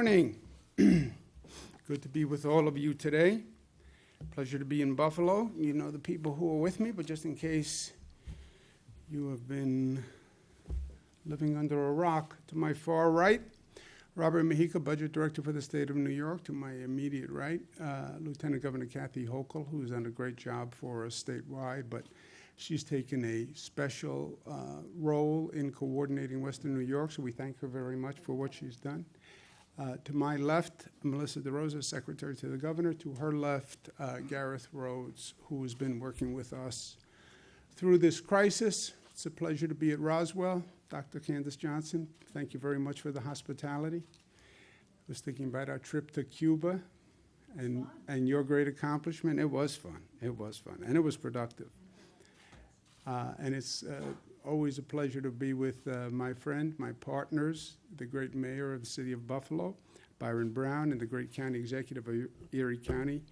morning. Good to be with all of you today. Pleasure to be in Buffalo. You know the people who are with me, but just in case you have been living under a rock, to my far right, Robert Mujica, Budget Director for the State of New York. To my immediate right, Lieutenant Governor Kathy Hochul, who's done a great job for us statewide, but she's taken a special role in coordinating Western New York, so we thank her very much for what she's done. To my left, Melissa DeRosa, Secretary to the Governor. To her left, Gareth Rhodes, who has been working with us through this crisis. It's a pleasure to be at Roswell. Dr. Candace Johnson, thank you very much for the hospitality. I was thinking about our trip to Cuba and your great accomplishment. It was fun. It was fun, and it was productive. And it's always a pleasure to be with my friend, my partners, the great mayor of the city of Buffalo, Byron Brown, and the great county executive of Erie County,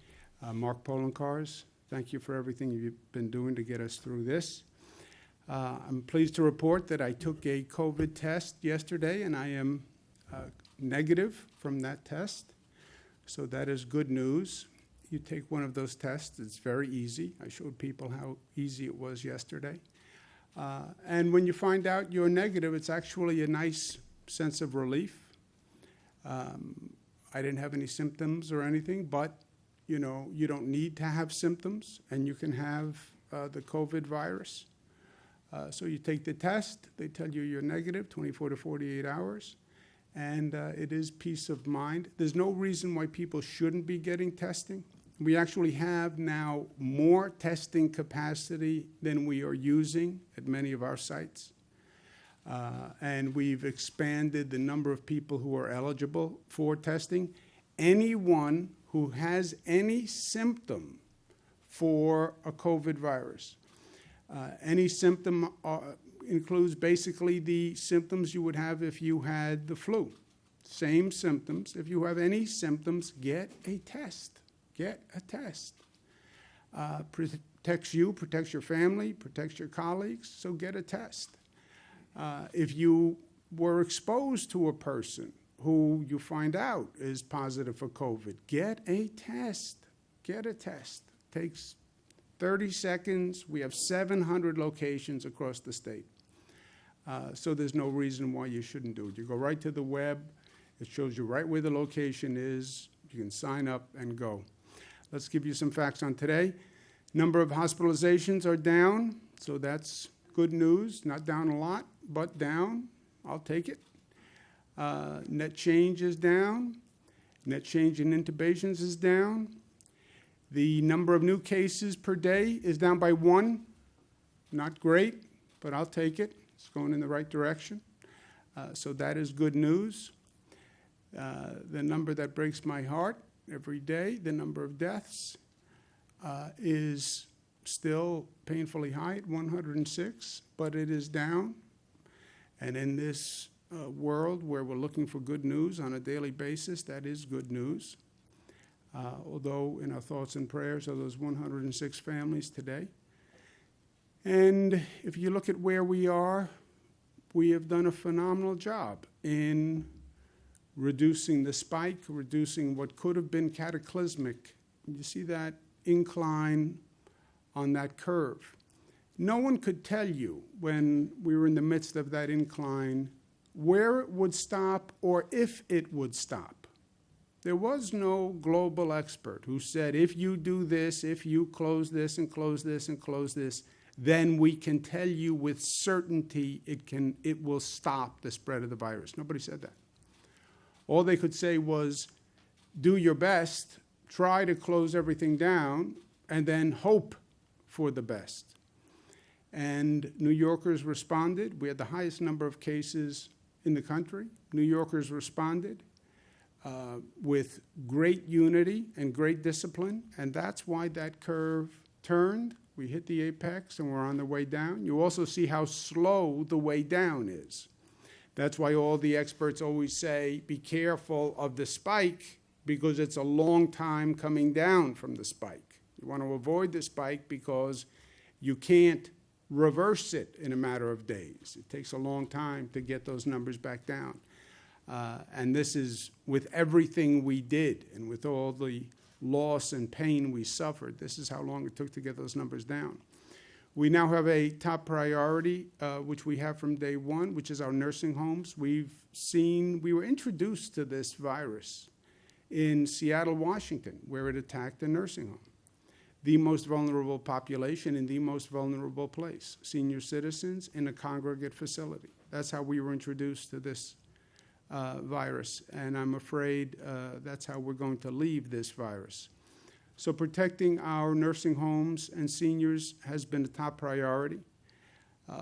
Mark Polenkars. Thank you for everything you've been doing to get us through this. I'm pleased to report that I took a COVID test yesterday, and I am negative from that test. So that is good news. You take one of those tests, it's very easy. I showed people how easy it was yesterday. And when you find out you're negative, it's actually a nice sense of relief. I didn't have any symptoms or anything, but you know, you don't need to have symptoms, and you can have the COVID virus. So you take the test, they tell you you're negative, 24 to 48 hours, and it is peace of mind. There's no reason why people shouldn't be getting testing. We actually have now more testing capacity than we are using at many of our sites. And we've expanded the number of people who are eligible for testing. Anyone who has any symptom for a COVID virus, any symptom includes basically the symptoms you would have if you had the flu. Same symptoms. If you have any symptoms, get a test. Get a test. Protects you, protects your family, protects your colleagues, so get a test. If you were exposed to a person who you find out is positive for COVID, get a test. Get a test. Takes 30 seconds. We have 700 locations across the state. So there's no reason why you shouldn't do it. You go right to the web. It shows you right where the location is. You can sign up and go. Let's give you some facts on today. Number of hospitalizations are down, so that's good news. Not down a lot, but down. I'll take it. Net change is down. Net change in intubations is down. The number of new cases per day is down by 1. Not great, but I'll take it. It's going in the right direction. So that is good news. The number that breaks my heart every day, the number of deaths, is still painfully high at 106, but it is down. And in this world where we're looking for good news on a daily basis, that is good news. Although in our thoughts and prayers are those 106 families today. And if you look at where we are, we have done a phenomenal job in reducing the spike, reducing what could have been cataclysmic. You see that incline on that curve. No one could tell you when we were in the midst of that incline where it would stop or if it would stop. There was no global expert who said, if you do this, if you close this and close this and close this, then we can tell you with certainty it will stop the spread of the virus. Nobody said that. All they could say was, do your best, try to close everything down, and then hope for the best. And New Yorkers responded. We had the highest number of cases in the country. New Yorkers responded with great unity and great discipline, and that's why that curve turned. We hit the apex, and we're on the way down. You also see how slow the way down is. That's why all the experts always say, be careful of the spike, because it's a long time coming down from the spike. You want to avoid the spike because you can't reverse it in a matter of days. It takes a long time to get those numbers back down. And this is with everything we did and with all the loss and pain we suffered. This is how long it took to get those numbers down. We now have a top priority, which we have from day one, which is our nursing homes. We were introduced to this virus in Seattle, Washington, where it attacked a nursing home. The most vulnerable population in the most vulnerable place, senior citizens in a congregate facility. That's how we were introduced to this virus, and I'm afraid that's how we're going to leave this virus. So protecting our nursing homes and seniors has been a top priority.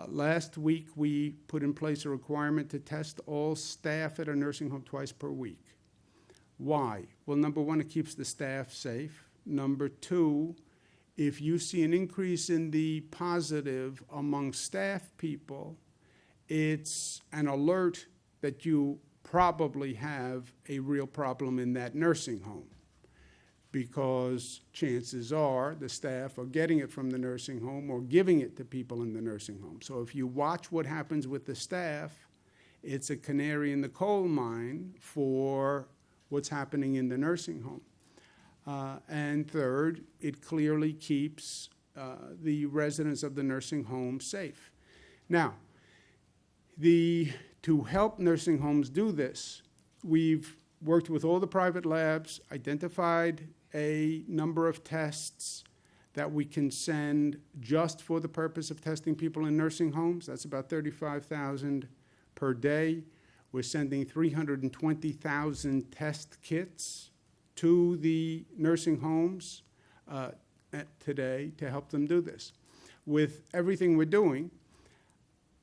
Last week, we put in place a requirement to test all staff at a nursing home twice per week. Why? Well, number one, it keeps the staff safe. Number two, if you see an increase in the positive among staff people, it's an alert that you probably have a real problem in that nursing home, because chances are the staff are getting it from the nursing home or giving it to people in the nursing home. So if you watch what happens with the staff, it's a canary in the coal mine for what's happening in the nursing home. And third, it clearly keeps the residents of the nursing home safe. Now, to help nursing homes do this, we've worked with all the private labs, identified a number of tests that we can send just for the purpose of testing people in nursing homes. That's about 35,000 per day. We're sending 320,000 test kits to the nursing homes today to help them do this. With everything we're doing,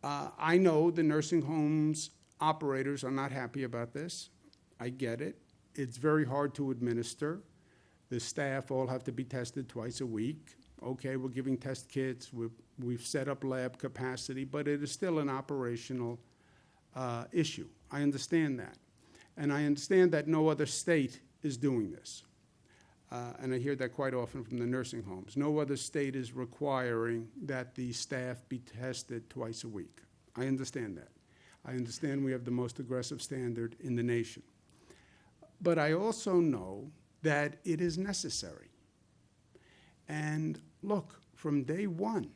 I know the nursing homes operators are not happy about this. I get it. It's very hard to administer. The staff all have to be tested twice a week. Okay, we're giving test kits. We've set up lab capacity, but it is still an operational issue. I understand that. And I understand that no other state is doing this. And I hear that quite often from the nursing homes. No other state is requiring that the staff be tested twice a week. I understand that. I understand we have the most aggressive standard in the nation. But I also know that it is necessary. And look, from day one,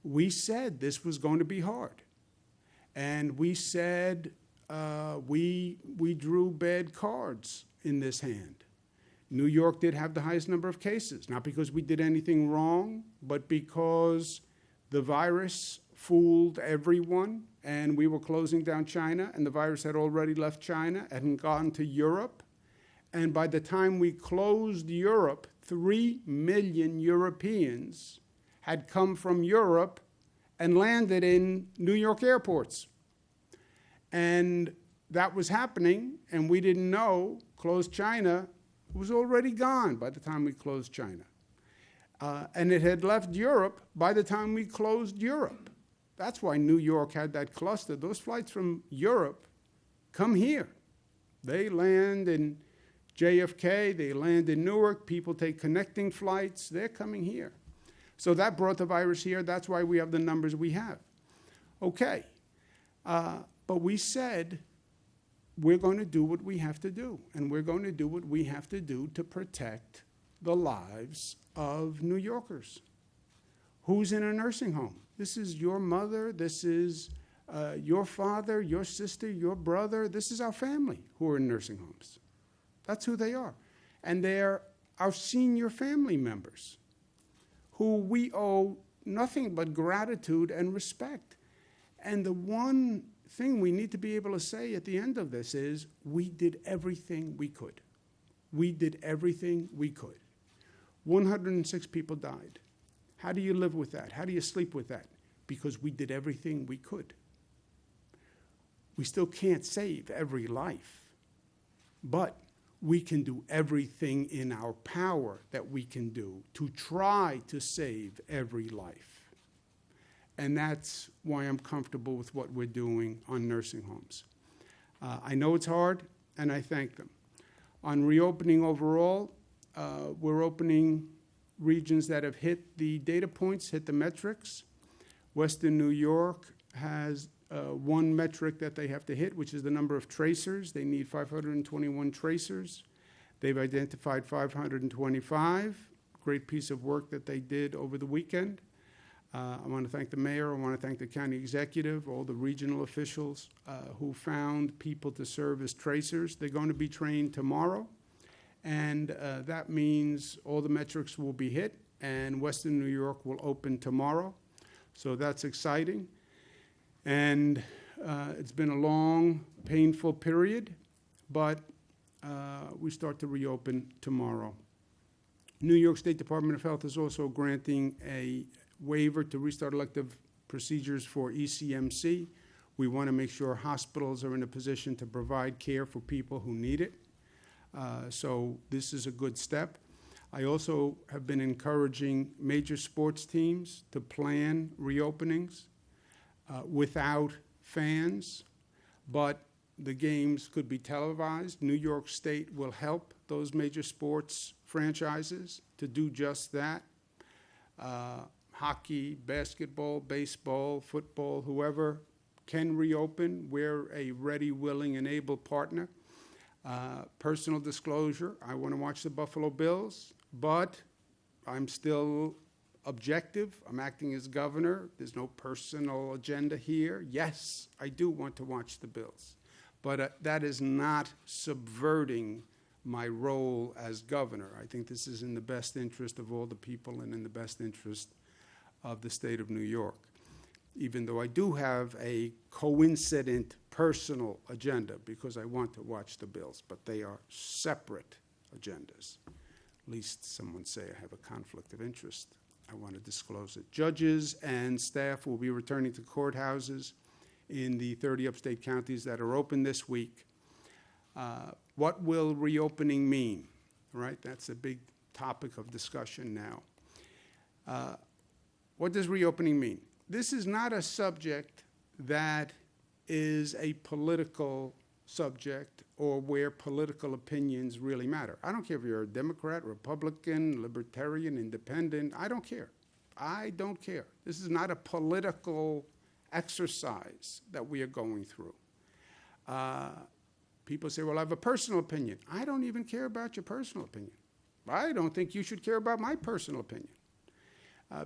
we said this was going to be hard. And we said we drew bad cards in this hand. New York did have the highest number of cases, not because we did anything wrong, but because the virus fooled everyone, and we were closing down China, and the virus had already left China and gone to Europe. And by the time we closed Europe, 3 million Europeans had come from Europe and landed in New York airports. And that was happening, and we didn't know. Closed China was already gone by the time we closed China. And it had left Europe by the time we closed Europe. That's why New York had that cluster. Those flights from Europe come here. They land in JFK, they land in Newark, people take connecting flights, they're coming here. So that brought the virus here. That's why we have the numbers we have. Okay, but we said we're going to do what we have to do, and we're going to do what we have to do to protect the lives of New Yorkers. Who's in a nursing home? This is your mother, this is your father, your sister, your brother. This is our family who are in nursing homes. That's who they are. And they're our senior family members who we owe nothing but gratitude and respect. And the one thing we need to be able to say at the end of this is we did everything we could. We did everything we could. 106 people died. How do you live with that? How do you sleep with that? Because we did everything we could. We still can't save every life, but we can do everything in our power that we can do to try to save every life. And that's why I'm comfortable with what we're doing on nursing homes. I know it's hard, and I thank them. On reopening overall, we're opening regions that have hit the data points, hit the metrics. Western New York has one metric that they have to hit, which is the number of tracers. They need 521 tracers. They've identified 525. Great piece of work that they did over the weekend. I want to thank the mayor. I want to thank the county executive, all the regional officials who found people to serve as tracers. They're going to be trained tomorrow, and that means all the metrics will be hit, and Western New York will open tomorrow. So that's exciting. And it's been a long, painful period, but we start to reopen tomorrow. New York State Department of Health is also granting a waiver to restart elective procedures for ECMC. We want to make sure hospitals are in a position to provide care for people who need it. So this is a good step. I also have been encouraging major sports teams to plan reopenings without fans, but the games could be televised. New York State will help those major sports franchises to do just that. Hockey, basketball, baseball, football, whoever can reopen, we're a ready, willing, and able partner. Personal disclosure, I want to watch the Buffalo Bills, but I'm still objective. I'm acting as governor. There's no personal agenda here. Yes, I do want to watch the Bills, but that is not subverting my role as governor. I think this is in the best interest of all the people and in the best interest of the state of New York, even though I do have a coincident personal agenda because I want to watch the Bills, but they are separate agendas. At least some would say I have a conflict of interest. I want to disclose it. Judges and staff will be returning to courthouses in the 30 upstate counties that are open this week. What will reopening mean? Right, that's a big topic of discussion now. What does reopening mean? This is not a subject that is a political subject or where political opinions really matter. I don't care if you're a Democrat, Republican, Libertarian, Independent. I don't care. I don't care. This is not a political exercise that we are going through. People say, well, I have a personal opinion. I don't even care about your personal opinion. I don't think you should care about my personal opinion.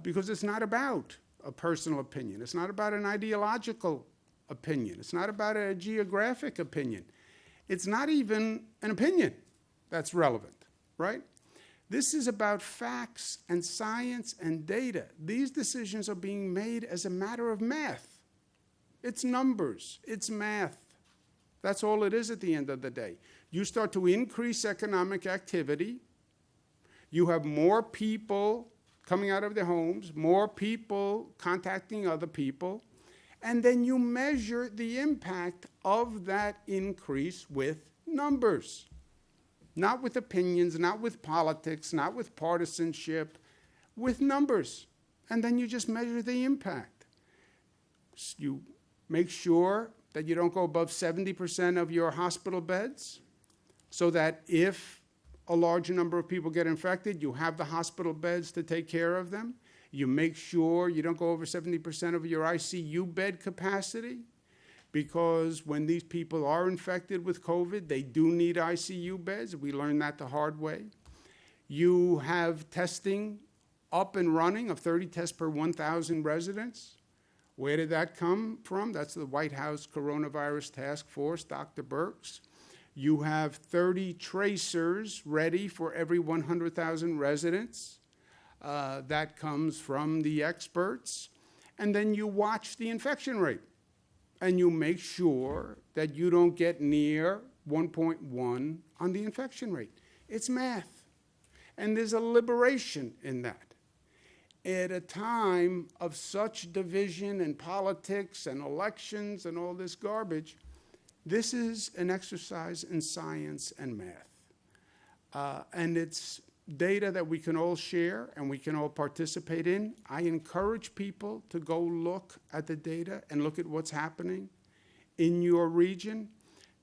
Because it's not about a personal opinion. It's not about an ideological opinion. It's not about a geographic opinion. It's not even an opinion that's relevant, right? This is about facts and science and data. These decisions are being made as a matter of math. It's numbers. It's math. That's all it is at the end of the day. You start to increase economic activity. You have more people coming out of their homes, more people contacting other people, and then you measure the impact of that increase with numbers. Not with opinions, not with politics, not with partisanship, with numbers. And then you just measure the impact. You make sure that you don't go above 70% of your hospital beds, so that if a large number of people get infected, you have the hospital beds to take care of them. You make sure you don't go over 70% of your ICU bed capacity, because when these people are infected with COVID, they do need ICU beds. We learned that the hard way. You have testing up and running of 30 tests per 1,000 residents. Where did that come from? That's the White House Coronavirus Task Force, Dr. Birx. You have 30 tracers ready for every 100,000 residents. That comes from the experts. And then you watch the infection rate. And you make sure that you don't get near 1.1 on the infection rate. It's math. And there's a liberation in that. At a time of such division and politics and elections and all this garbage, this is an exercise in science and math. And it's data that we can all share and we can all participate in. I encourage people to go look at the data and look at what's happening in your region,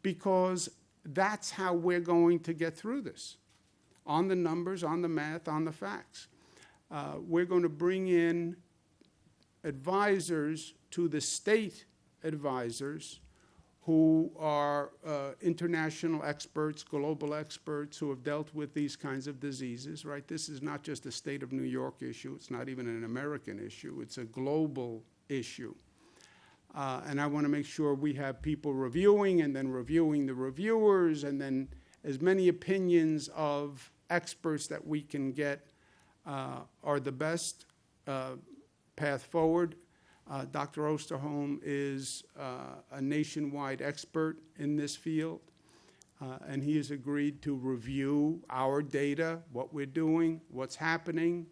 because that's how we're going to get through this. On the numbers, on the math, on the facts. We're going to bring in advisors to the state advisors who are international experts, global experts who have dealt with these kinds of diseases, right? This is not just a state of New York issue. It's not even an American issue. It's a global issue. And I want to make sure we have people reviewing and then reviewing the reviewers and then as many opinions of experts that we can get are the best path forward. Dr. Osterholm is a nationwide expert in this field, and he has agreed to review our data, what we're doing, what's happening,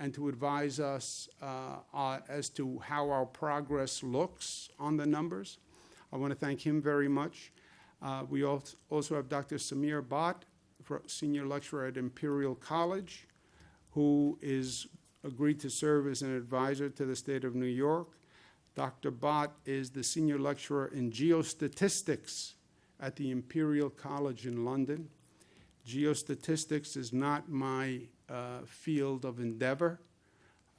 and to advise us as to how our progress looks on the numbers. I want to thank him very much. We also have Dr. Samir Bhatt, senior lecturer at Imperial College, who is agreed to serve as an advisor to the state of New York. Dr. Bhatt is the senior lecturer in geostatistics at the Imperial College in London. Geostatistics is not my field of endeavor.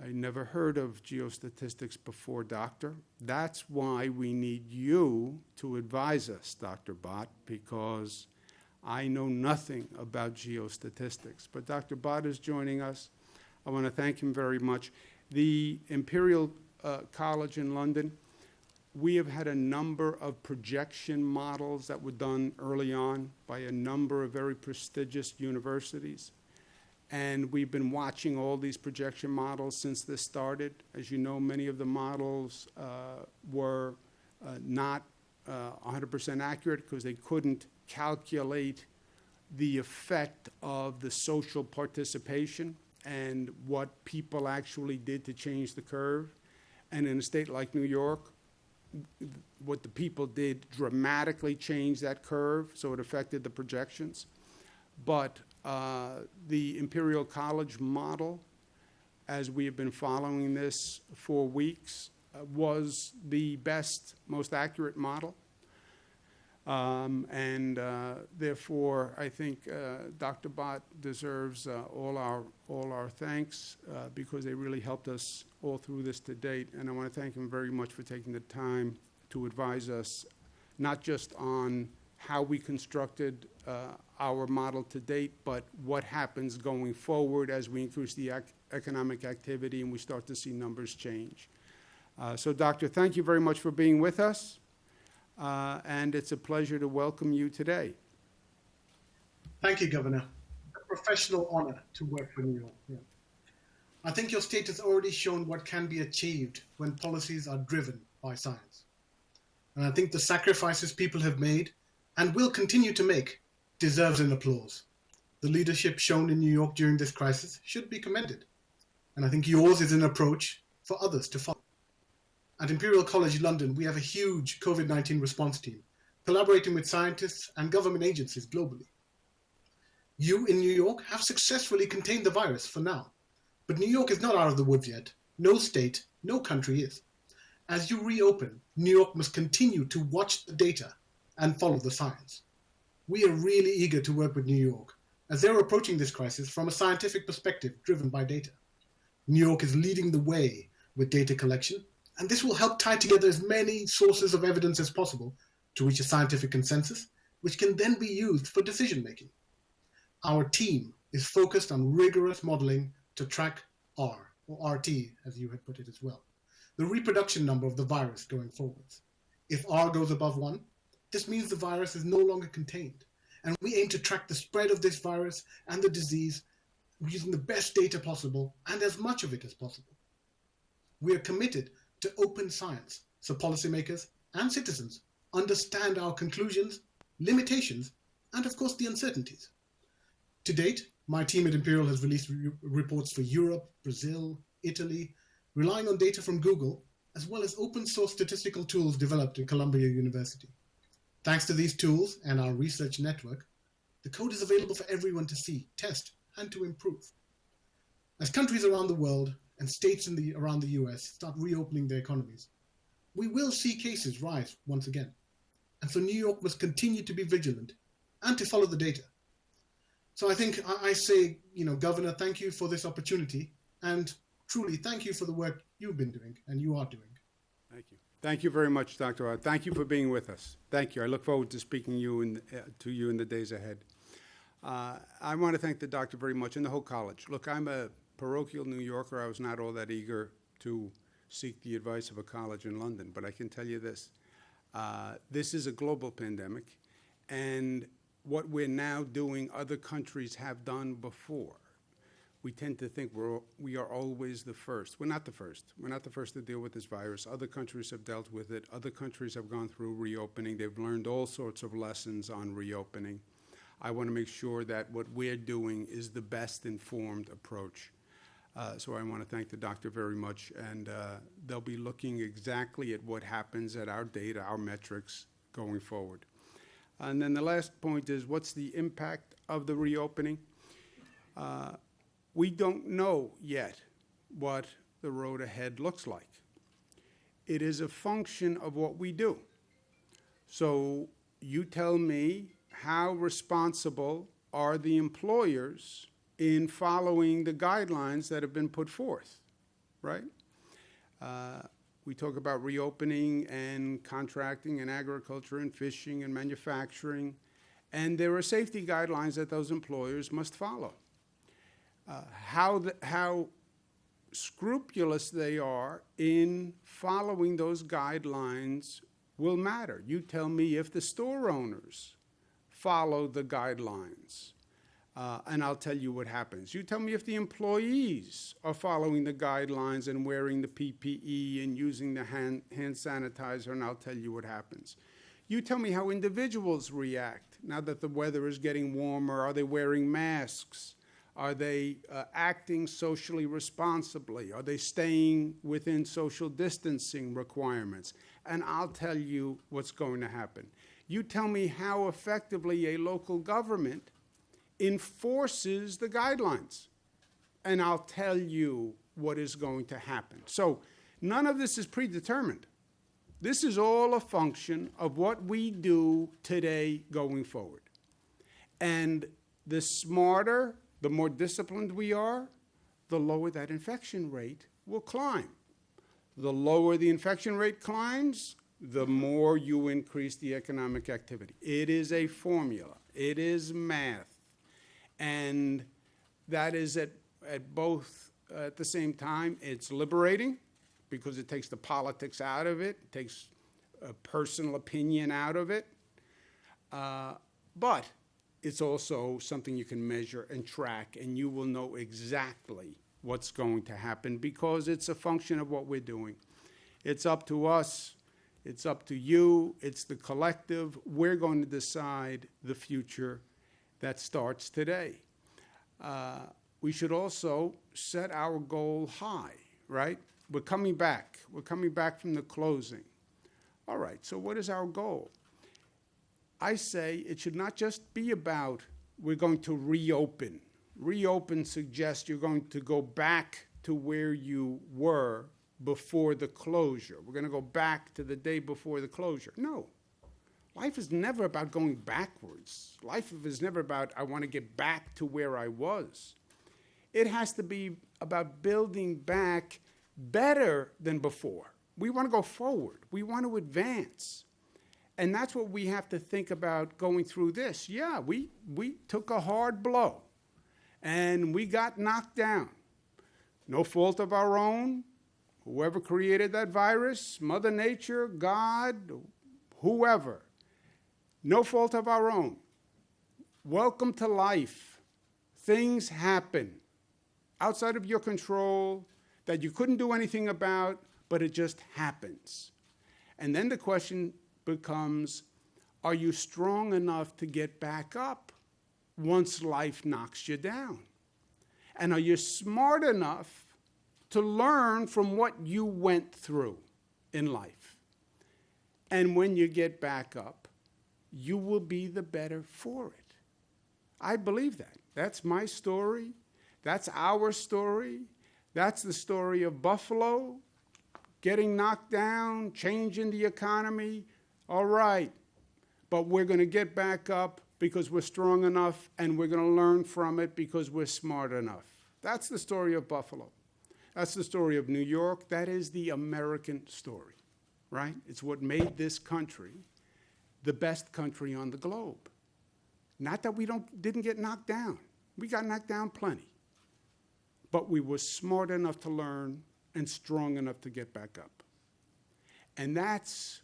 I never heard of geostatistics before, Doctor. That's why we need you to advise us, Dr. Bhatt, because I know nothing about geostatistics. But Dr. Bhatt is joining us. I want to thank him very much. The Imperial College in London, we have had a number of projection models that were done early on by a number of very prestigious universities. And we've been watching all these projection models since this started. As you know, many of the models were not 100% accurate because they couldn't calculate the effect of the social participation and what people actually did to change the curve. And in a state like New York, what the people did dramatically changed that curve, so it affected the projections. But the Imperial College model, as we have been following this for weeks, was the best, most accurate model. Therefore, I think Dr. Bhatt deserves all our thanks because they really helped us all through this to date. And I want to thank him very much for taking the time to advise us, not just on how we constructed our model to date, but what happens going forward as we increase the economic activity and we start to see numbers change. So, Doctor, thank you very much for being with us. And it's a pleasure to welcome you today. Thank you, Governor. A professional honor to work for New York. Yeah. I think your state has already shown what can be achieved when policies are driven by science. And I think the sacrifices people have made and will continue to make deserves an applause. The leadership shown in New York during this crisis should be commended. And I think yours is an approach for others to follow. At Imperial College London, we have a huge COVID-19 response team, collaborating with scientists and government agencies globally. You in New York have successfully contained the virus for now, but New York is not out of the woods yet. No state, no country is. As you reopen, New York must continue to watch the data and follow the science. We are really eager to work with New York, as they're approaching this crisis from a scientific perspective driven by data. New York is leading the way with data collection, and this will help tie together as many sources of evidence as possible to reach a scientific consensus, which can then be used for decision-making. Our team is focused on rigorous modeling to track R, or RT, as you had put it as well, the reproduction number of the virus going forwards. If R goes above 1, this means the virus is no longer contained, and we aim to track the spread of this virus and the disease using the best data possible and as much of it as possible. We are committed to open science so policymakers and citizens understand our conclusions, limitations, and of course the uncertainties. To date, my team at Imperial has released reports for Europe, Brazil, Italy, relying on data from Google, as well as open source statistical tools developed at Columbia University. Thanks to these tools and our research network, the code is available for everyone to see, test, and to improve. As countries around the world and states around the US start reopening their economies, we will see cases rise once again. And so New York must continue to be vigilant and to follow the data. So I think I say, Governor, thank you for this opportunity, and truly thank you for the work you've been doing and you are doing. Thank you. Thank you very much, Dr. Ott. Thank you for being with us. Thank you. I look forward to speaking to you in the days ahead. I want to thank the doctor very much and the whole college. Look, I'm a parochial New Yorker. I was not all that eager to seek the advice of a college in London, but I can tell you this. This is a global pandemic, and what we're now doing, other countries have done before. We tend to think we are always the first. We're not the first. We're not the first to deal with this virus. Other countries have dealt with it. Other countries have gone through reopening. They've learned all sorts of lessons on reopening. I want to make sure that what we're doing is the best informed approach. So I want to thank the doctor very much, and they'll be looking exactly at what happens at our data, our metrics going forward. And then the last point is, what's the impact of the reopening? We don't know yet what the road ahead looks like. It is a function of what we do. So you tell me, how responsible are the employers in following the guidelines that have been put forth, right? We talk about reopening and contracting and agriculture and fishing and manufacturing, and there are safety guidelines that those employers must follow. How scrupulous they are in following those guidelines will matter. You tell me if the store owners follow the guidelines, and I'll tell you what happens. You tell me if the employees are following the guidelines and wearing the PPE and using the hand sanitizer, and I'll tell you what happens. You tell me how individuals react now that the weather is getting warmer. Are they wearing masks? Are they acting socially responsibly? Are they staying within social distancing requirements? And I'll tell you what's going to happen. You tell me how effectively a local government enforces the guidelines, and I'll tell you what is going to happen. So none of this is predetermined. This is all a function of what we do today going forward. And the smarter, the more disciplined we are, the lower that infection rate will climb. The lower the infection rate climbs, the more you increase the economic activity. It is a formula. It is math. And that is at both at the same time. It's liberating because it takes the politics out of it, takes a personal opinion out of it. But it's also something you can measure and track, and you will know exactly what's going to happen because it's a function of what we're doing. It's up to us. It's up to you. It's the collective. We're going to decide the future that starts today. We should also set our goal high, right? We're coming back. We're coming back from the closing. All right, so what is our goal? I say it should not just be about we're going to reopen. Reopen suggests you're going to go back to where you were before the closure. We're going to go back to the day before the closure. No. Life is never about going backwards. Life is never about I want to get back to where I was. It has to be about building back better than before. We want to go forward. We want to advance. And that's what we have to think about going through this. Yeah, we took a hard blow, and we got knocked down. No fault of our own. Whoever created that virus, Mother Nature, God, whoever. No fault of our own. Welcome to life. Things happen outside of your control that you couldn't do anything about, but it just happens. And then the question becomes, are you strong enough to get back up once life knocks you down? And are you smart enough to learn from what you went through in life? And when you get back up, you will be the better for it. I believe that. That's my story. That's our story. That's the story of Buffalo, getting knocked down, changing the economy. All right, but we're going to get back up because we're strong enough, and we're going to learn from it because we're smart enough. That's the story of Buffalo. That's the story of New York. That is the American story. right? It's what made this country the best country on the globe. Not that we didn't get knocked down. We got knocked down plenty. But we were smart enough to learn and strong enough to get back up. And that's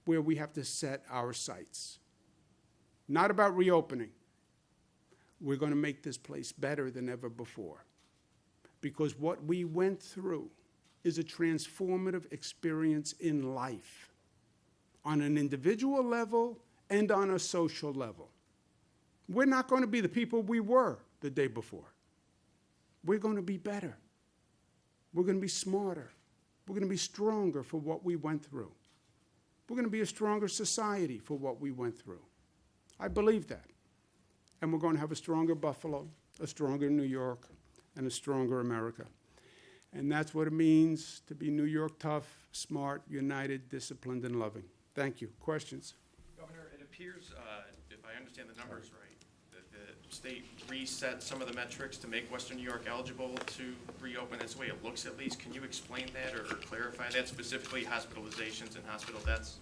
where we have to set our sights. Not about reopening. We're going to make this place better than ever before. Because what we went through is a transformative experience in life, on an individual level and on a social level. We're not going to be the people we were the day before. We're going to be better. We're going to be smarter. We're going to be stronger for what we went through. We're going to be a stronger society for what we went through. I believe that. And we're going to have a stronger Buffalo, a stronger New York, and a stronger America. And that's what it means to be New York tough, smart, united, disciplined, and loving. Thank you. Questions? Governor, it appears, if I understand the numbers right, that the state reset some of the metrics to make Western New York eligible to reopen. That's the way it looks, at least. Can you explain that or clarify that, specifically hospitalizations and hospital deaths?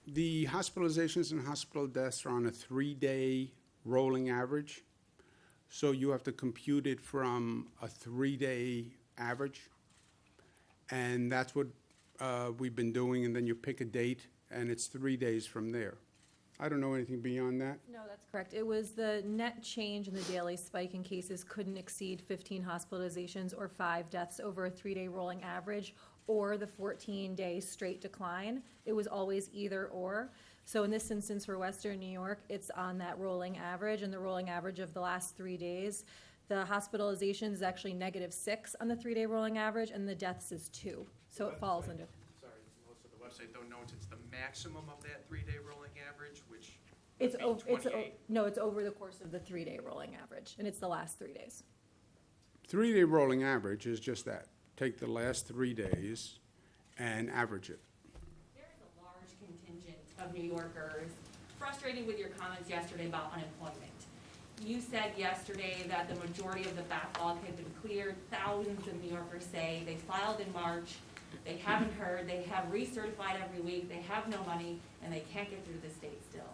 The hospitalizations and hospital deaths are on a 3-day rolling average. So you have to compute it from a 3-day average. And that's what we've been doing. And then you pick a date, and it's 3 days from there. I don't know anything beyond that. No, that's correct. It was the net change in the daily spike in cases couldn't exceed 15 hospitalizations or 5 deaths over a 3-day rolling average, or the 14-day straight decline. It was always either or. So in this instance for Western New York, it's on that rolling average, and the rolling average of the last 3 days. The hospitalizations is actually -6 on the 3-day rolling average, and the deaths is 2. So it falls under. Sorry, Melissa, the website though notes it's the maximum of that 3-day rolling average, which It's would be 28. no, it's over the course of the 3-day rolling average, and it's the last 3 days. 3-day rolling average is just that. Take the last 3 days and average it. There is a large contingent of New Yorkers frustrated with your comments yesterday about unemployment. You said yesterday that the majority of the backlog had been cleared. Thousands of New Yorkers say they filed in March, they haven't heard, they have recertified every week, they have no money, and they can't get through the state still.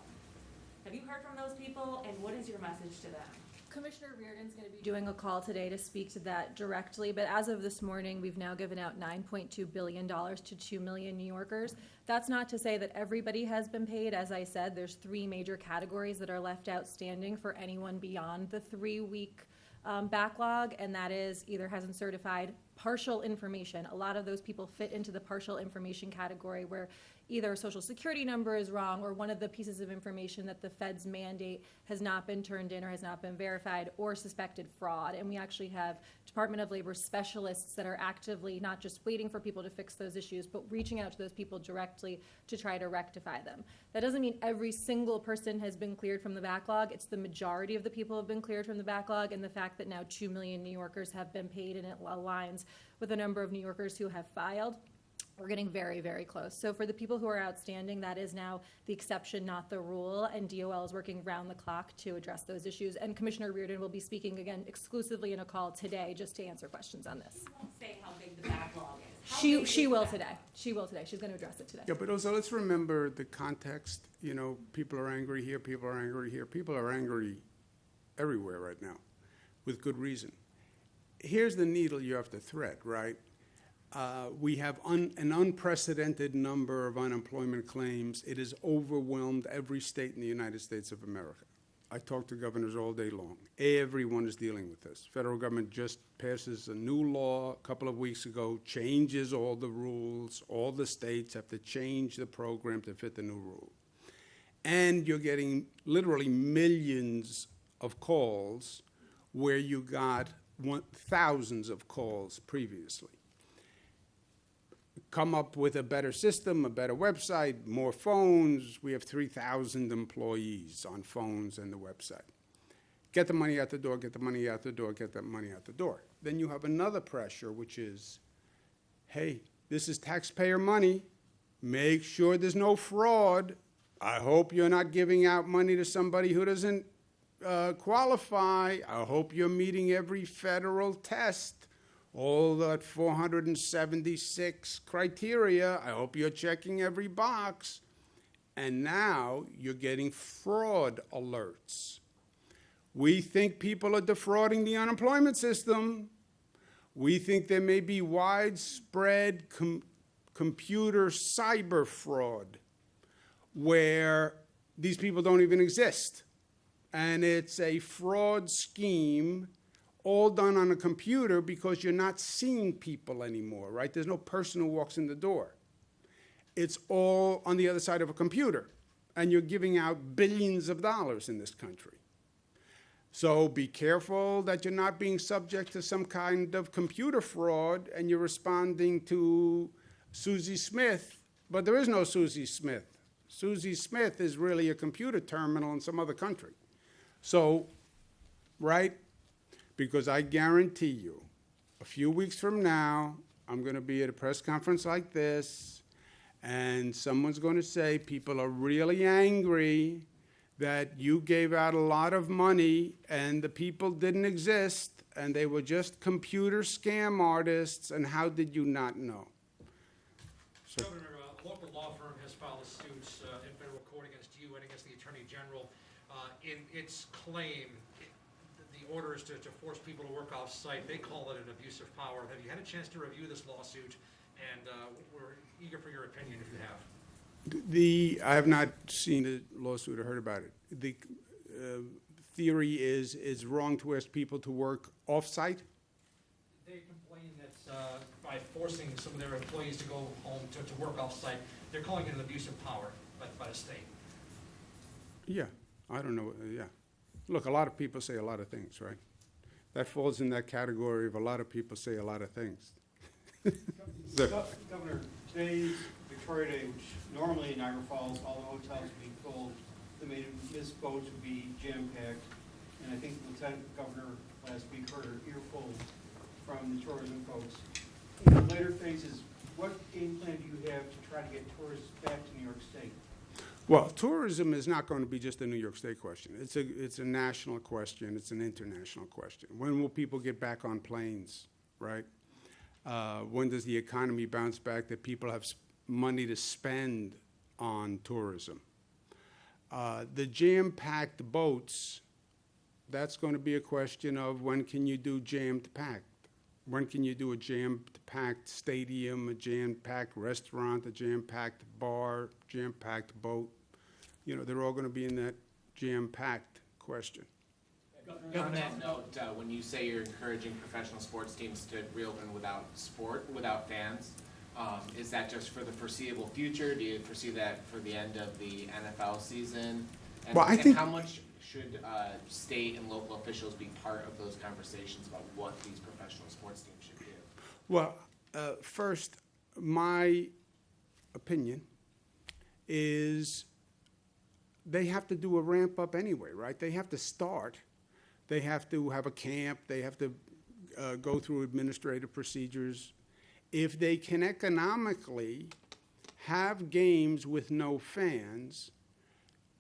Have you heard from those people, and what is your message to them? Commissioner Reardon's going to be doing a call today to speak to that directly, but as of this morning, we've now given out $9.2 billion to 2 million New Yorkers. That's not to say that everybody has been paid. As I said, there's 3 major categories that are left outstanding for anyone beyond the 3-week backlog, and that is either hasn't certified partial information. A lot of those people fit into the partial information category where either a social security number is wrong or one of the pieces of information that the feds mandate has not been turned in or has not been verified, or suspected fraud. And we actually have Department of Labor specialists that are actively not just waiting for people to fix those issues, but reaching out to those people directly to try to rectify them. That doesn't mean every single person has been cleared from the backlog. It's the majority of the people have been cleared from the backlog, and the fact that now 2 million New Yorkers have been paid, and it aligns with the number of New Yorkers who have filed. We're getting very, very close. So for the people who are outstanding, that is now the exception, not the rule, and DOL is working round the clock to address those issues. And Commissioner Reardon will be speaking again exclusively in a call today just to answer questions on this. You won't say how big the backlog is. How She big is will the today. She will today. She's going to address it today. Yeah, but also let's remember the context. You know, people are angry here, people are angry here. People are angry everywhere right now with good reason. Here's the needle you have to thread, right? We have an unprecedented number of unemployment claims. It has overwhelmed every state in the United States of America. I talk to governors all day long. Everyone is dealing with this. Federal government just passes a new law a couple of weeks ago, changes all the rules. All the states have to change the program to fit the new rule. And you're getting literally millions of calls where you got thousands of calls previously. Come up with a better system, a better website, more phones. We have 3,000 employees on phones and the website. Get the money out the door, get the money out the door, get that money out the door. Then you have another pressure, which is, hey, this is taxpayer money. Make sure there's no fraud. I hope you're not giving out money to somebody who doesn't qualify. I hope you're meeting every federal test. all that 476 criteria. I hope you're checking every box. And now you're getting fraud alerts. We think people are defrauding the unemployment system. We think there may be widespread computer cyber fraud where these people don't even exist. And it's a fraud scheme all done on a computer because you're not seeing people anymore, right? There's no person who walks in the door. It's all on the other side of a computer. And you're giving out billions of dollars in this country. So be careful that you're not being subject to some kind of computer fraud and you're responding to Susie Smith, but there is no Susie Smith. Susie Smith is really a computer terminal in some other country. So, right? Because I guarantee you, a few weeks from now, I'm going to be at a press conference like this, and someone's going to say people are really angry that you gave out a lot of money and the people didn't exist and they were just computer scam artists, and how did you not know? So, Governor, a local law firm has filed a suit in federal court against you and against the Attorney General. In its claim, the order is to force people to work off-site. They call it an abuse of power. Have you had a chance to review this lawsuit? And we're eager for your opinion if you have. I have not seen the lawsuit or heard about it. The theory is it's wrong to ask people to work off-site? They complain that by forcing some of their employees to go home to work off-site, they're calling it an abuse of power by the state. Yeah, I don't know, yeah. Look, a lot of people say a lot of things, right? That falls in that category of a lot of people say a lot of things. Governor, today, Victoria Day, which normally in Niagara Falls, all the hotels would be full, the Miss boats would be jam-packed, and I think the Lieutenant Governor last week heard her earful from the tourism folks. In the later phases, what game plan do you have to try to get tourists back to New York State? Well, tourism is not going to be just a New York State question. It's a national question. It's an international question. When will people get back on planes, right? When does the economy bounce back that people have money to spend on tourism? The jam-packed boats, that's going to be a question of when can you do jammed-packed? When can you do a jam-packed stadium, a jam-packed restaurant, a jam-packed bar, jam-packed boat? You know, they're all going to be in that jam-packed question. On that note, when you say you're encouraging professional sports teams to reopen without fans, is that just for the foreseeable future? Do you foresee that for the end of the NFL season? And, Well, I think how much should state and local officials be part of those conversations about what these professional sports teams should do? Well, first, my opinion is they have to do a ramp up anyway, right? They have to start. They have to have a camp. They have to go through administrative procedures. If they can economically have games with no fans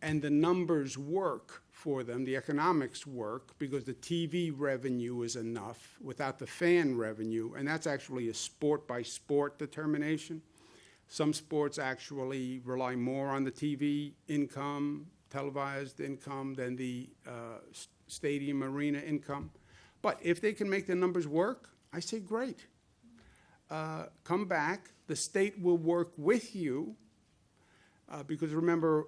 and the numbers work for them, the economics work, because the TV revenue is enough without the fan revenue, and that's actually a sport-by-sport determination. Some sports actually rely more on the TV income, televised income, than the stadium arena income. But if they can make the numbers work, I say great. Come back. The state will work with you because remember,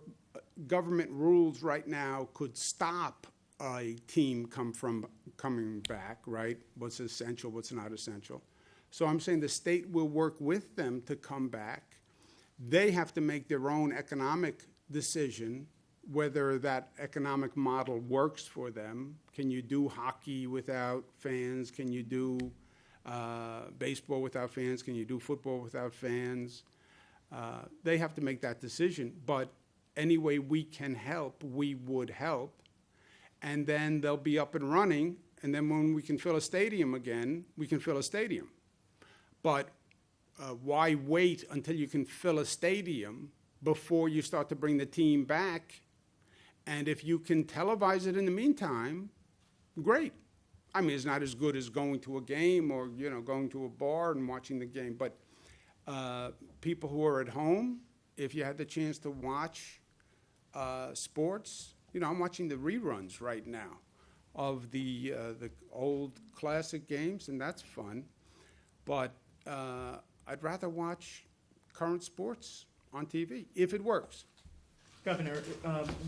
government rules right now could stop a team coming back, right? What's essential, what's not essential. So I'm saying the state will work with them to come back. They have to make their own economic decision whether that economic model works for them. Can you do hockey without fans? Can you do baseball without fans? Can you do football without fans? They have to make that decision. But any way we can help, we would help. And then they'll be up and running. And then when we can fill a stadium again, we can fill a stadium. But why wait until you can fill a stadium before you start to bring the team back? And if you can televise it in the meantime, great. I mean, it's not as good as going to a game or, going to a bar and watching the game. But people who are at home, if you had the chance to watch sports, I'm watching the reruns right now of the old classic games, and that's fun. But I'd rather watch current sports on TV if it works. Governor,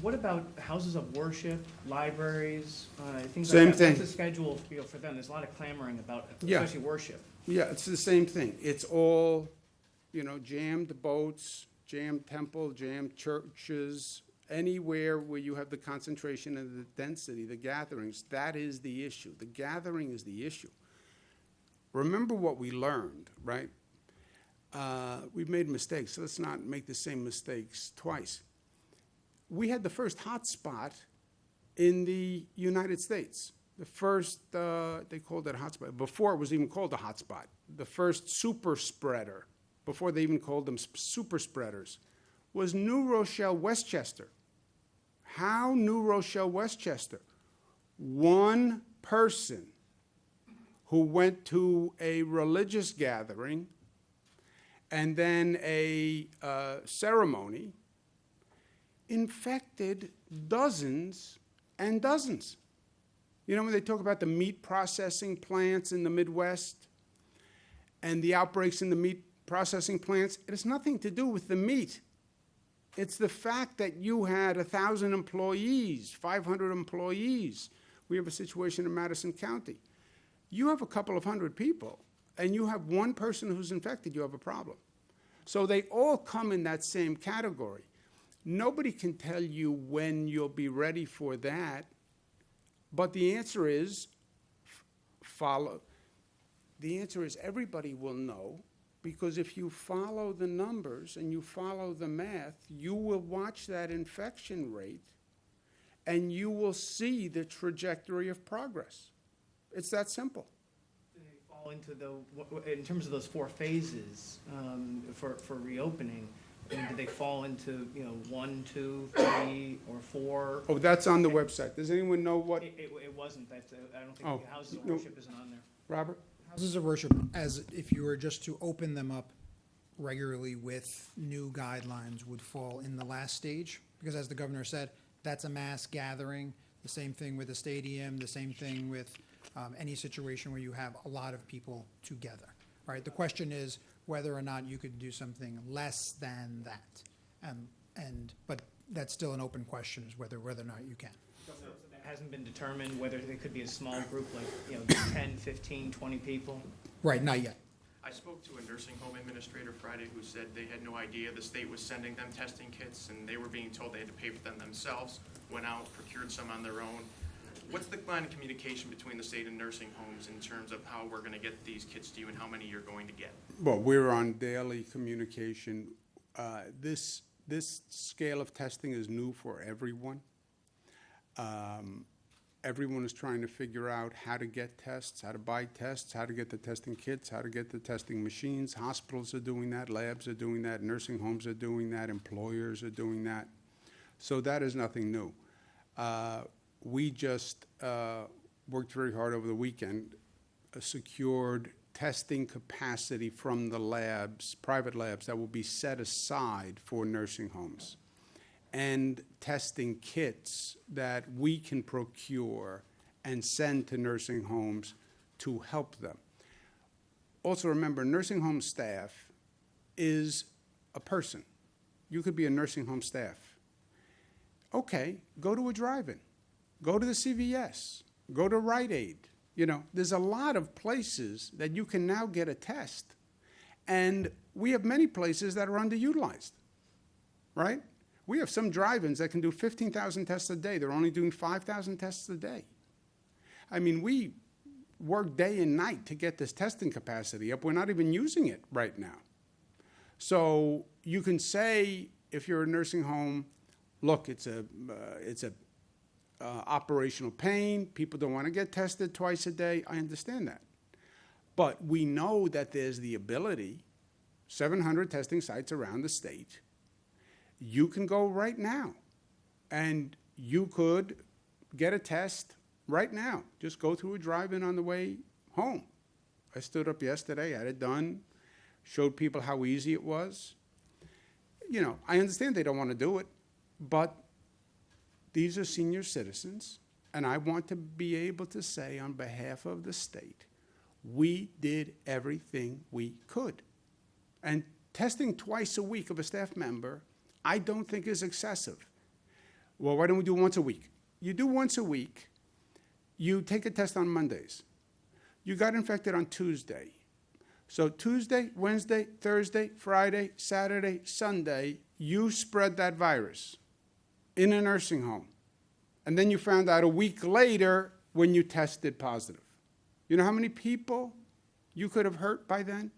what about houses of worship, libraries, things Same like that? thing. What's the schedule, for them? There's a lot of clamoring about, Yeah. especially worship. Yeah, it's the same thing. It's all, jammed boats, jammed temple, jammed churches, anywhere where you have the concentration and the density, the gatherings, that is the issue. The gathering is the issue. Remember what we learned, right? We've made mistakes, so let's not make the same mistakes twice. We had the first hotspot in the United States. The first, they called it a hotspot, before it was even called a hotspot. The first super spreader, before they even called them super spreaders, was New Rochelle, Westchester. How New Rochelle, Westchester? One person who went to a religious gathering and then a ceremony infected dozens and dozens. When they talk about the meat processing plants in the Midwest and the outbreaks in the meat processing plants, it has nothing to do with the meat. It's the fact that you had 1,000 employees, 500 employees. We have a situation in Madison County. You have a couple of hundred people, and you have one person who's infected, you have a problem. So they all come in that same category. Nobody can tell you when you'll be ready for that, but the answer is follow. The answer is everybody will know, because if you follow the numbers and you follow the math, you will watch that infection rate and you will see the trajectory of progress. It's that simple. Do they fall into in terms of those 4 phases for reopening? And do they fall into 1, 2, 3, or 4? Oh, that's on the website. Does anyone know what? It wasn't. I don't think Oh, the houses of no. worship isn't on there. Robert? Houses of worship, as if you were just to open them up regularly with new guidelines, would fall in the last stage, because as the governor said, that's a mass gathering. The same thing with a stadium, the same thing with any situation where you have a lot of people together, right? The question is whether or not you could do something less than that. But that's still an open question, is whether or not you can. That hasn't been determined, whether they could be a small group, like 10, 15, 20 people. Right, not yet. I spoke to a nursing home administrator Friday who said they had no idea the state was sending them testing kits, and they were being told they had to pay for them themselves, went out, procured some on their own. What's the line of communication between the state and nursing homes in terms of how we're going to get these kits to you and how many you're going to get? Well, we're on daily communication. This scale of testing is new for everyone. Everyone is trying to figure out how to get tests, how to buy tests, how to get the testing kits, how to get the testing machines. Hospitals are doing that, labs are doing that, nursing homes are doing that, employers are doing that. So that is nothing new. We just worked very hard over the weekend, secured testing capacity from the labs, private labs, that will be set aside for nursing homes, and testing kits that we can procure and send to nursing homes to help them. Also remember, nursing home staff is a person. You could be a nursing home staff. Okay, go to a drive-in. Go to the CVS. Go to Rite Aid. There's a lot of places that you can now get a test. And we have many places that are underutilized, right? We have some drive-ins that can do 15,000 tests a day. They're only doing 5,000 tests a day. I mean, we work day and night to get this testing capacity up. We're not even using it right now. So you can say, if you're a nursing home, look, it's a operational pain. People don't want to get tested twice a day. I understand that. But we know that there's the ability, 700 testing sites around the state. You can go right now, and you could get a test right now. Just go through a drive-in on the way home. I stood up yesterday, had it done, showed people how easy it was. You know, I understand they don't want to do it, but these are senior citizens, and I want to be able to say on behalf of the state, we did everything we could. And testing twice a week of a staff member, I don't think is excessive. Well, why don't we do once a week? You do once a week, you take a test on Mondays. You got infected on Tuesday. So Tuesday, Wednesday, Thursday, Friday, Saturday, Sunday, you spread that virus in a nursing home. And then you found out a week later when you tested positive. You know how many people you could have hurt by then?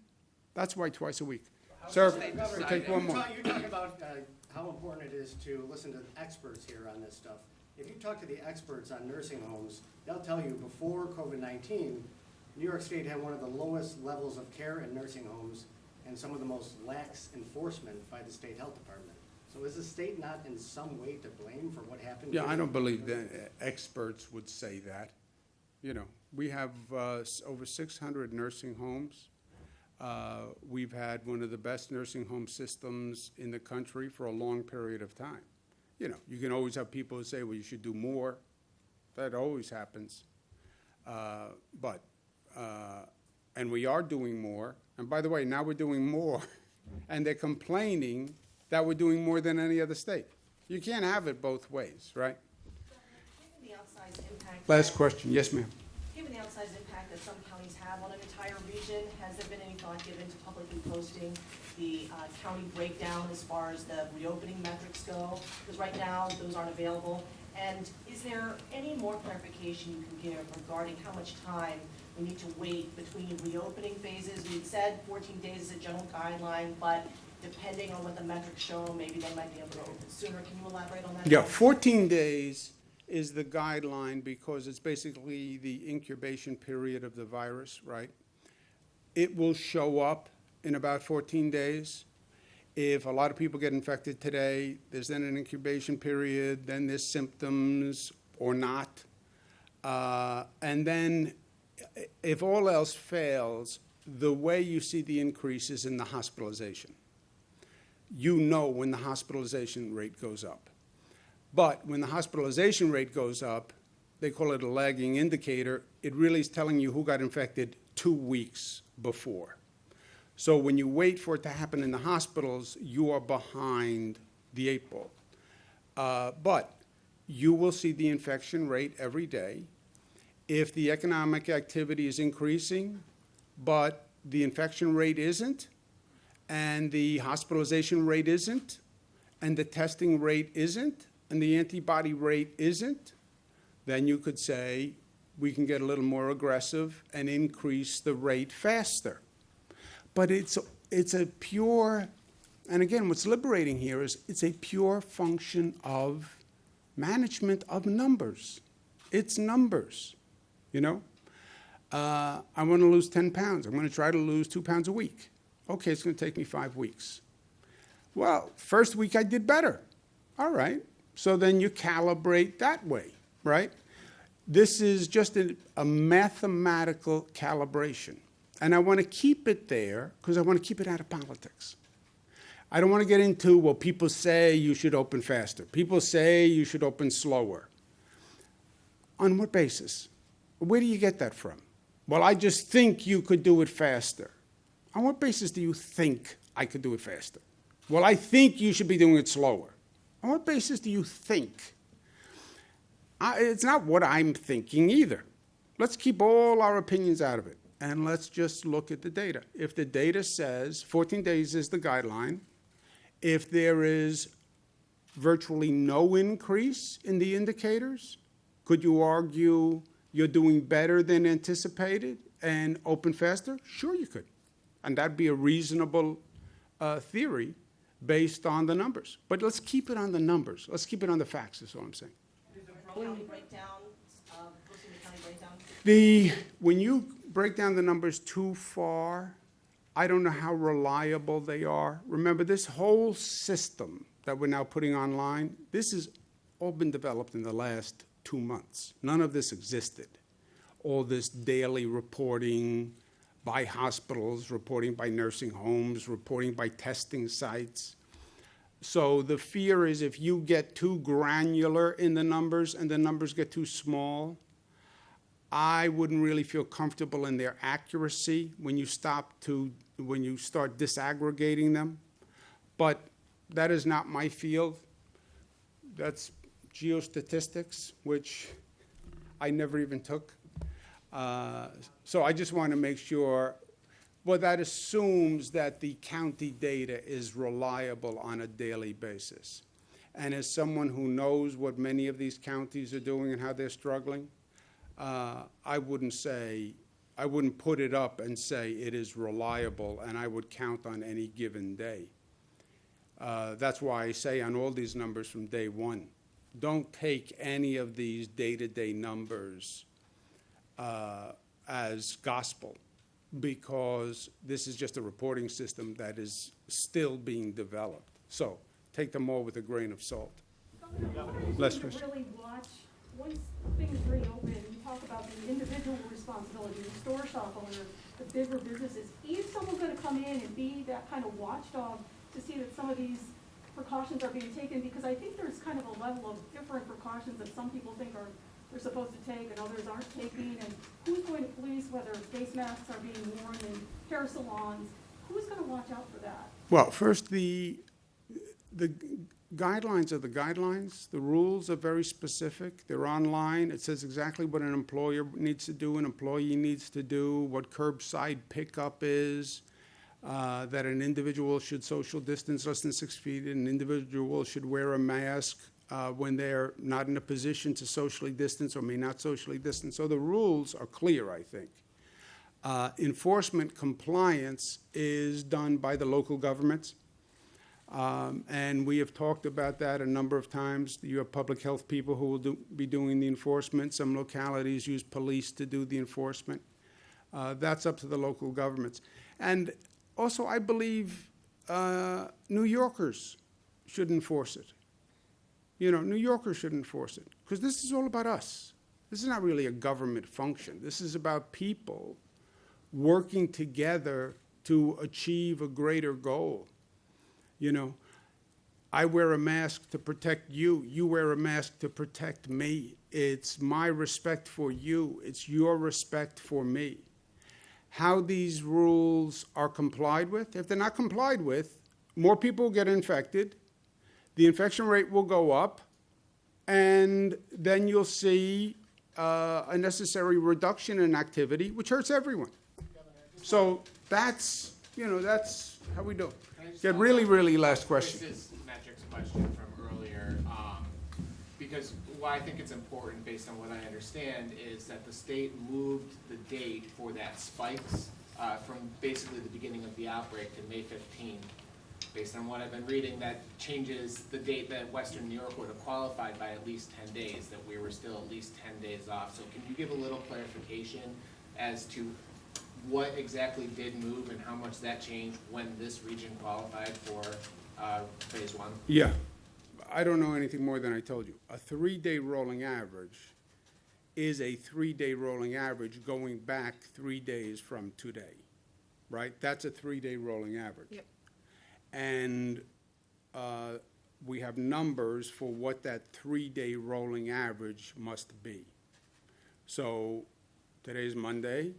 That's why twice a week. Sir, take one more. You talk about how important it is to listen to experts here on this stuff. If you talk to the experts on nursing homes, they'll tell you before COVID-19, New York State had one of the lowest levels of care in nursing homes and some of the most lax enforcement by the state health department. So is the state not in some way to blame for what happened? Yeah, I don't believe that experts would say that. You know, we have over 600 nursing homes. We've had one of the best nursing home systems in the country for a long period of time. You know, you can always have people who say, well, you should do more. That always happens. And we are doing more. And by the way, now we're doing more. And they're complaining that we're doing more than any other state. You can't have it both ways, right? Given the outsized impact. Last question. Yes, ma'am. Given the outsized impact that some counties have on an entire region, has there been any thought given to publicly posting the county breakdown as far as the reopening metrics go? Because right now, those aren't available. And is there any more clarification you can give regarding how much time we need to wait between reopening phases? We had said 14 days is a general guideline, but depending on what the metrics show, maybe they might be able to open sooner. Can you elaborate on that? Yeah, 14 days is the guideline because it's basically the incubation period of the virus, right? It will show up in about 14 days. If a lot of people get infected today, there's then an incubation period, then there's symptoms or not. And then if all else fails, the way you see the increase is in the hospitalization. You know when the hospitalization rate goes up. But when the hospitalization rate goes up, they call it a lagging indicator. It really is telling you who got infected 2 weeks before. So when you wait for it to happen in the hospitals, you are behind the 8 ball. But you will see the infection rate every day. If the economic activity is increasing, but the infection rate isn't, and the hospitalization rate isn't, and the testing rate isn't, and the antibody rate isn't, then you could say we can get a little more aggressive and increase the rate faster. But it's a pure, and again, what's liberating here is it's a pure function of management of numbers. It's numbers, you know? I want to lose 10 pounds. I'm going to try to lose 2 pounds a week. Okay, it's going to take me 5 weeks. Well, first week I did better. All right. So then you calibrate that way, right? This is just a mathematical calibration. And I want to keep it there because I want to keep it out of politics. I don't want to get into, well, people say you should open faster. People say you should open slower. On what basis? Where do you get that from? Well, I just think you could do it faster. On what basis do you think I could do it faster? Well, I think you should be doing it slower. On what basis do you think? It's not what I'm thinking either. Let's keep all our opinions out of it, and let's just look at the data. If the data says 14 days is the guideline, if there is virtually no increase in the indicators, could you argue you're doing better than anticipated and open faster? Sure you could. And that'd be a reasonable theory based on the numbers. But let's keep it on the numbers. Let's keep it on the facts, is all I'm saying. County breakdown, posting the county breakdown? When you break down the numbers too far, I don't know how reliable they are. Remember, this whole system that we're now putting online, this has all been developed in the last 2 months. None of this existed. All this daily reporting by hospitals, reporting by nursing homes, reporting by testing sites. So the fear is if you get too granular in the numbers and the numbers get too small, I wouldn't really feel comfortable in their accuracy when you start disaggregating them. But that is not my field. That's geostatistics, which I never even took. So I just want to make sure, well, that assumes that the county data is reliable on a daily basis. And as someone who knows what many of these counties are doing and how they're struggling, I wouldn't put it up and say it is reliable and I would count on any given day. That's why I say on all these numbers from day one, don't take any of these day-to-day numbers as gospel, because this is just a reporting system that is still being developed. So take them all with a grain of salt. Less question. Really watch, once things reopen, you talk about the individual responsibility, the store shop owner, the bigger businesses. Is someone going to come in and be that kind of watchdog to see that some of these precautions are being taken? Because I think there's kind of a level of different precautions that some people think they're supposed to take and others aren't taking. And who's going to police whether face masks are being worn in hair salons? Who's going to watch out for that? Well, first, the guidelines are the guidelines. The rules are very specific. They're online. It says exactly what an employer needs to do, an employee needs to do, what curbside pickup is, that an individual should social distance less than 6 feet, an individual should wear a mask when they're not in a position to socially distance or may not socially distance. So the rules are clear, I think. Enforcement compliance is done by the local governments. And we have talked about that a number of times. You have public health people who will be doing the enforcement. Some localities use police to do the enforcement. That's up to the local governments. And also, I believe New Yorkers should enforce it. You know, New Yorkers should enforce it, because this is all about us. This is not really a government function. This is about people working together to achieve a greater goal. You know, I wear a mask to protect you. You wear a mask to protect me. It's my respect for you. It's your respect for me. How these rules are complied with, if they're not complied with, more people will get infected, the infection rate will go up, and then you'll see a necessary reduction in activity, which hurts everyone. So that's, that's how we do it. Yeah, really last question. This is Metric's question from earlier, because why I think it's important, based on what I understand, is that the state moved the date for that spikes from basically the beginning of the outbreak to May 15th. Based on what I've been reading, that changes the date that Western New York would have qualified by at least 10 days, that we were still at least 10 days off. So can you give a little clarification as to what exactly did move and how much that changed when this region qualified for phase one? Yeah, I don't know anything more than I told you. A 3-day rolling average is a 3-day rolling average going back 3 days from today, right? That's a 3-day rolling average. Yep. And we have numbers for what that 3-day rolling average must be. So today's Monday,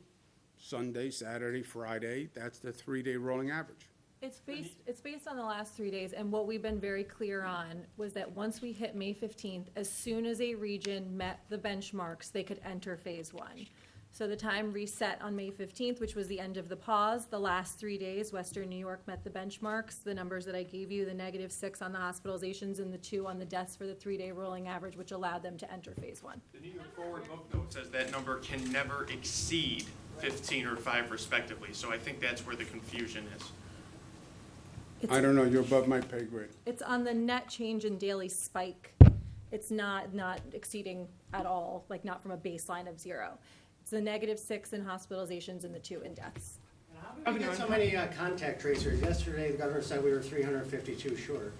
Sunday, Saturday, Friday, that's the 3-day rolling average. It's based on the last 3 days, and what we've been very clear on was that once we hit May 15th, as soon as a region met the benchmarks, they could enter phase one. So the time reset on May 15th, which was the end of the pause. The last 3 days, Western New York met the benchmarks. The numbers that I gave you, the -6 on the hospitalizations and the 2 on the deaths for the 3-day rolling average, which allowed them to enter phase one. The New York Forward book note says that number can never exceed 15 or 5 respectively, so I think that's where the confusion is. I don't know, you're above my pay grade. It's on the net change in daily spike. It's not exceeding at all, like not from a baseline of 0. It's the -6 in hospitalizations and the 2 in deaths. And how did we get so many contact tracers? Yesterday, the governor said we were 352 short.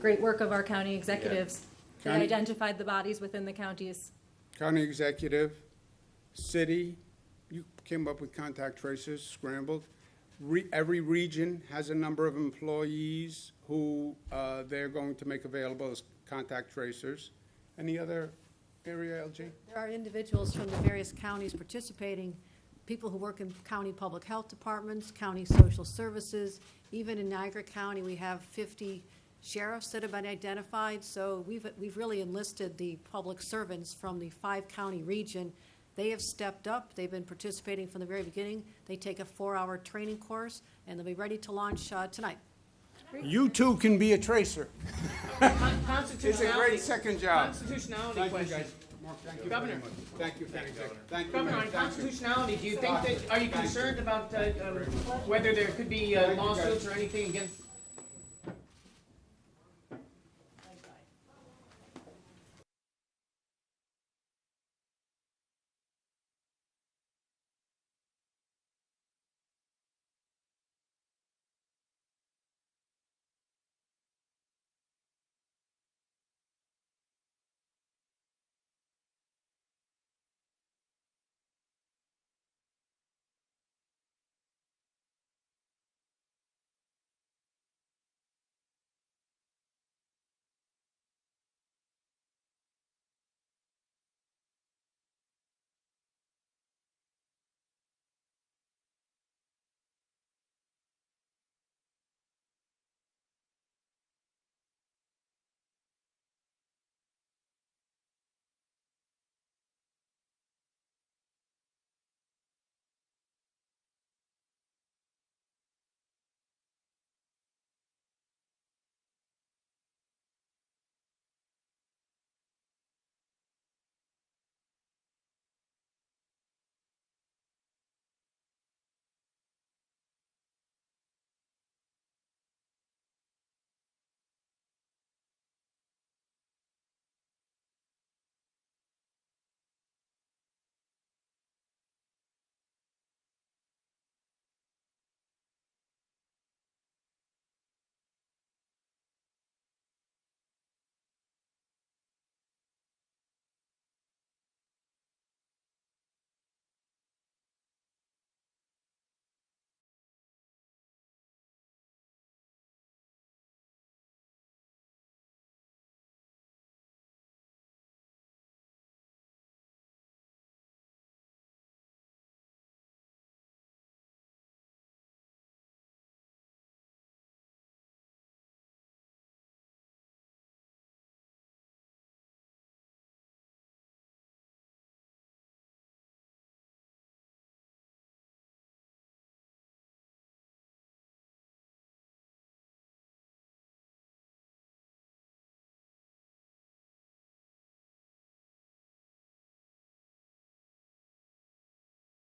Great work of our county executives. They County- identified the bodies within the counties. County executive, city, you came up with contact tracers, scrambled. Every region has a number of employees who they're going to make available as contact tracers. Any other area, LG? There are individuals from the various counties participating, people who work in county public health departments, county social services. Even in Niagara County, we have 50 sheriffs that have been identified. So we've really enlisted the public servants from the 5-county region. They have stepped up. They've been participating from the very beginning. They take a 4-hour training course, and they'll be ready to launch tonight. You too can be a tracer. It's a Constitutionality. great second job. Constitutionality Thank you, question. guys. Mark, thank you Governor. very much. Thank you, thank you. Thank you, Governor, ma'am. on Thank you. constitutionality, do you think that, are you concerned about whether there could be lawsuits or anything against